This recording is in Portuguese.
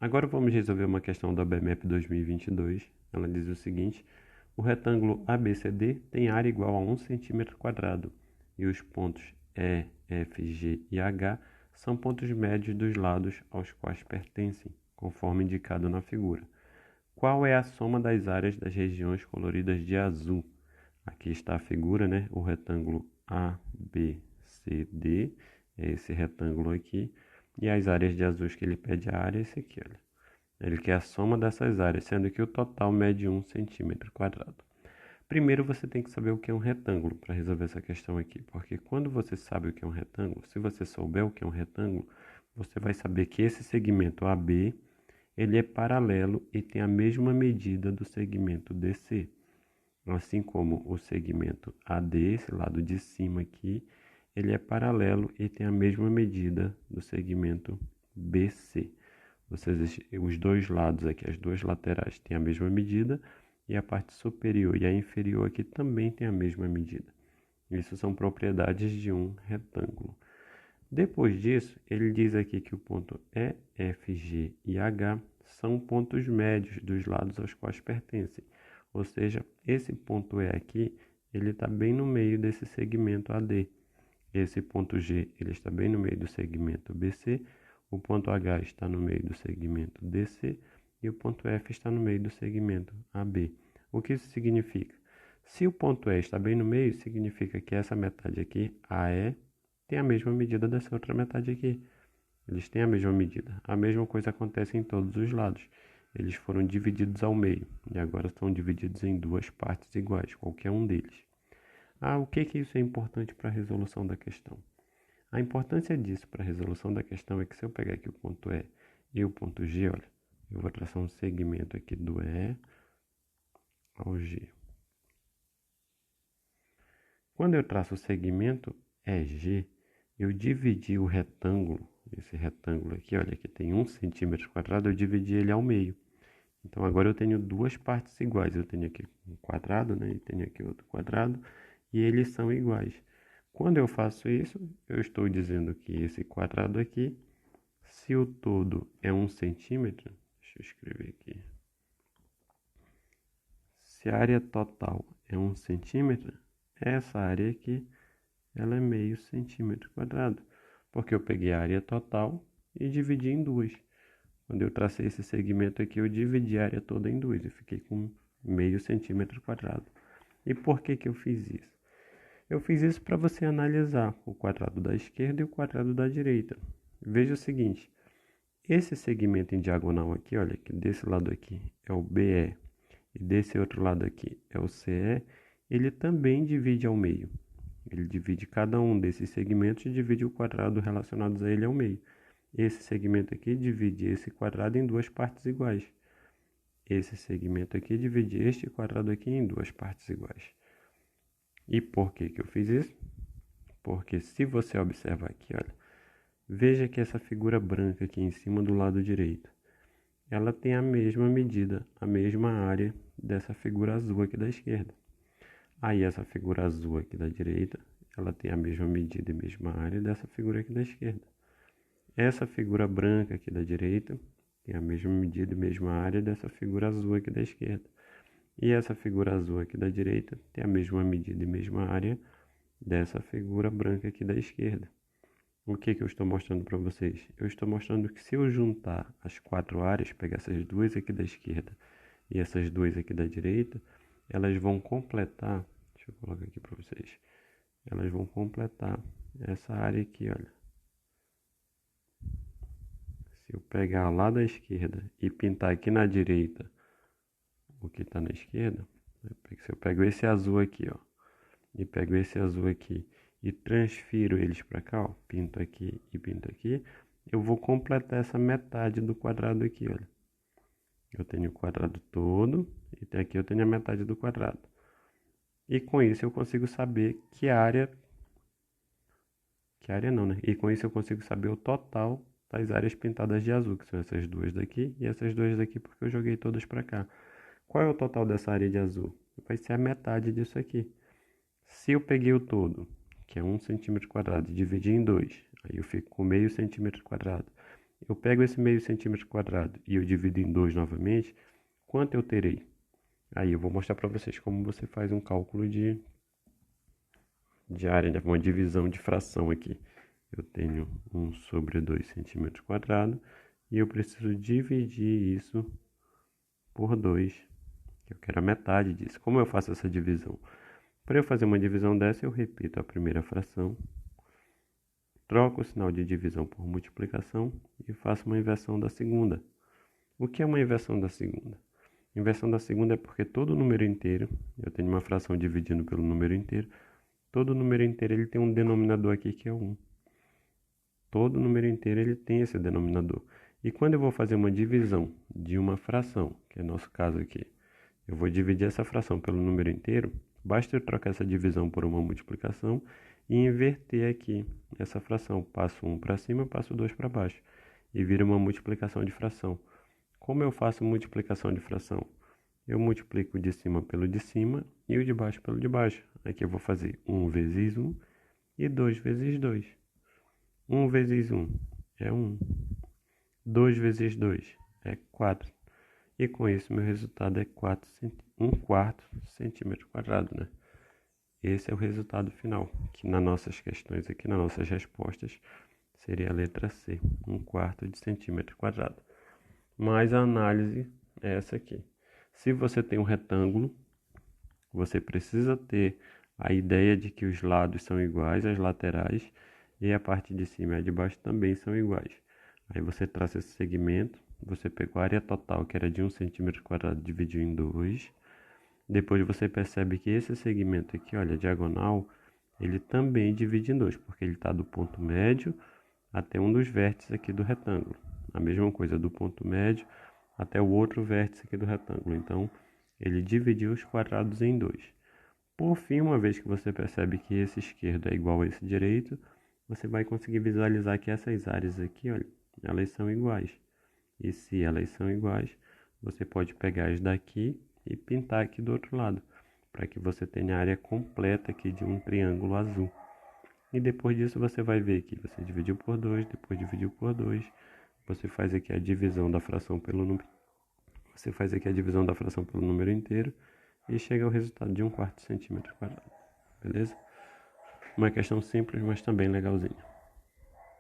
Agora vamos resolver uma questão da BMAP 2022. Ela diz o seguinte: o retângulo ABCD tem área igual a 1 cm² e os pontos E, F, G e H são pontos médios dos lados aos quais pertencem, conforme indicado na figura. Qual é a soma das áreas das regiões coloridas de azul? Aqui está a figura, né? O retângulo ABCD, é esse retângulo aqui. E as áreas de azul que ele pede a área é esse aqui, olha. Ele quer a soma dessas áreas, sendo que o total mede 1 cm². Primeiro você tem que saber o que é um retângulo para resolver essa questão aqui, porque quando você sabe o que é um retângulo, se você souber o que é um retângulo, você vai saber que esse segmento AB, ele é paralelo e tem a mesma medida do segmento DC. Assim como o segmento AD, esse lado de cima aqui, ele é paralelo e tem a mesma medida do segmento BC. Os dois lados aqui, as duas laterais, têm a mesma medida e a parte superior e a inferior aqui também tem a mesma medida. Isso são propriedades de um retângulo. Depois disso, ele diz aqui que o ponto E, F, G e H são pontos médios dos lados aos quais pertencem. Ou seja, esse ponto E aqui, ele está bem no meio desse segmento AD. Esse ponto G, ele está bem no meio do segmento BC. O ponto H está no meio do segmento DC. E o ponto F está no meio do segmento AB. O que isso significa? Se o ponto E está bem no meio, significa que essa metade aqui, AE, tem a mesma medida dessa outra metade aqui. Eles têm a mesma medida. A mesma coisa acontece em todos os lados. Eles foram divididos ao meio e agora estão divididos em duas partes iguais, qualquer um deles. O que isso é importante para a resolução da questão? A importância disso para a resolução da questão é que se eu pegar aqui o ponto E e o ponto G, olha, eu vou traçar um segmento aqui do E ao G. Quando eu traço o segmento EG, eu dividi o retângulo, esse retângulo aqui, olha, que tem 1 cm², eu dividi ele ao meio. Então, agora eu tenho duas partes iguais. Eu tenho aqui um quadrado, né? E tenho aqui outro quadrado, e eles são iguais. Quando eu faço isso, eu estou dizendo que esse quadrado aqui, se o todo é 1 centímetro, deixa eu escrever aqui. Se a área total é 1 centímetro, essa área aqui, ela é meio cm², porque eu peguei a área total e dividi em duas. Quando eu tracei esse segmento aqui, eu dividi a área toda em duas e fiquei com meio cm². E por que eu fiz isso? Eu fiz isso para você analisar o quadrado da esquerda e o quadrado da direita. Veja o seguinte, esse segmento em diagonal aqui, olha, que desse lado aqui é o BE e desse outro lado aqui é o CE, ele também divide ao meio. Ele divide cada um desses segmentos e divide o quadrado relacionados a ele ao meio. Esse segmento aqui divide esse quadrado em duas partes iguais. Esse segmento aqui divide este quadrado aqui em duas partes iguais. E por que eu fiz isso? Porque se você observar aqui, olha, veja que essa figura branca aqui em cima do lado direito, ela tem a mesma medida, a mesma área dessa figura azul aqui da esquerda. Aí essa figura azul aqui da direita, ela tem a mesma medida e mesma área dessa figura aqui da esquerda. Essa figura branca aqui da direita tem a mesma medida e mesma área dessa figura azul aqui da esquerda. E essa figura azul aqui da direita tem a mesma medida e mesma área dessa figura branca aqui da esquerda. O que eu estou mostrando para vocês? Eu estou mostrando que se eu juntar as quatro áreas, pegar essas duas aqui da esquerda e essas duas aqui da direita, elas vão completar, deixa eu colocar aqui para vocês, elas vão completar essa área aqui, olha. Se eu pegar lá da esquerda e pintar aqui na direita o que está na esquerda, se eu pego esse azul aqui, ó, e pego esse azul aqui e transfiro eles para cá, ó, pinto aqui e pinto aqui, eu vou completar essa metade do quadrado aqui, olha. Eu tenho o quadrado todo e aqui eu tenho a metade do quadrado. E com isso eu consigo saber que área não, né? E com isso eu consigo saber o total das áreas pintadas de azul, que são essas duas daqui e essas duas daqui, porque eu joguei todas para cá. Qual é o total dessa área de azul? Vai ser a metade disso aqui. Se eu peguei o todo, que é 1 cm², e dividi em 2, aí eu fico com meio cm². eu pego esse meio centímetro quadrado e eu divido em 2 novamente, quanto eu terei? Aí eu vou mostrar para vocês como você faz um cálculo de área, né? Uma divisão de fração aqui. Eu tenho 1 sobre 2 centímetros quadrados e eu preciso dividir isso por 2, que eu quero a metade disso. Como eu faço essa divisão? Para eu fazer uma divisão dessa, eu repito a primeira fração, troco o sinal de divisão por multiplicação e faço uma inversão da segunda. O que é uma inversão da segunda? Inversão da segunda é porque todo número inteiro, eu tenho uma fração dividindo pelo número inteiro, todo número inteiro ele tem um denominador aqui que é 1. Todo número inteiro ele tem esse denominador. E quando eu vou fazer uma divisão de uma fração, que é nosso caso aqui, eu vou dividir essa fração pelo número inteiro, basta eu trocar essa divisão por uma multiplicação e inverter aqui essa fração. Passo 1 para cima, passo 2 para baixo. E vira uma multiplicação de fração. Como eu faço multiplicação de fração? Eu multiplico o de cima pelo de cima e o de baixo pelo de baixo. Aqui eu vou fazer 1 vezes 1 e 2 vezes 2. 1 vezes 1 é 1. 2 vezes 2 é 4. E com isso meu resultado é 1 quarto centímetro quadrado, né? Esse é o resultado final, que nas nossas questões aqui, nas nossas respostas, seria a letra C, 1 quarto de centímetro quadrado. Mas a análise é essa aqui. Se você tem um retângulo, você precisa ter a ideia de que os lados são iguais, as laterais, e a parte de cima e a de baixo também são iguais. Aí você traça esse segmento, você pegou a área total, que era de 1 centímetro quadrado, dividiu em 2. Depois você percebe que esse segmento aqui, olha, diagonal, ele também divide em 2, porque ele está do ponto médio até um dos vértices aqui do retângulo. A mesma coisa do ponto médio até o outro vértice aqui do retângulo. Então, ele dividiu os quadrados em 2. Por fim, uma vez que você percebe que esse esquerdo é igual a esse direito, você vai conseguir visualizar que essas áreas aqui, olha, elas são iguais. E se elas são iguais, você pode pegar as daqui e pintar aqui do outro lado, para que você tenha a área completa aqui de um triângulo azul. E depois disso você vai ver que você dividiu por 2, depois dividiu por 2, você faz aqui a divisão da fração pelo número, você faz aqui a divisão da fração pelo número inteiro e chega ao resultado de 1 quarto centímetro quadrado. Beleza? Uma questão simples, mas também legalzinha.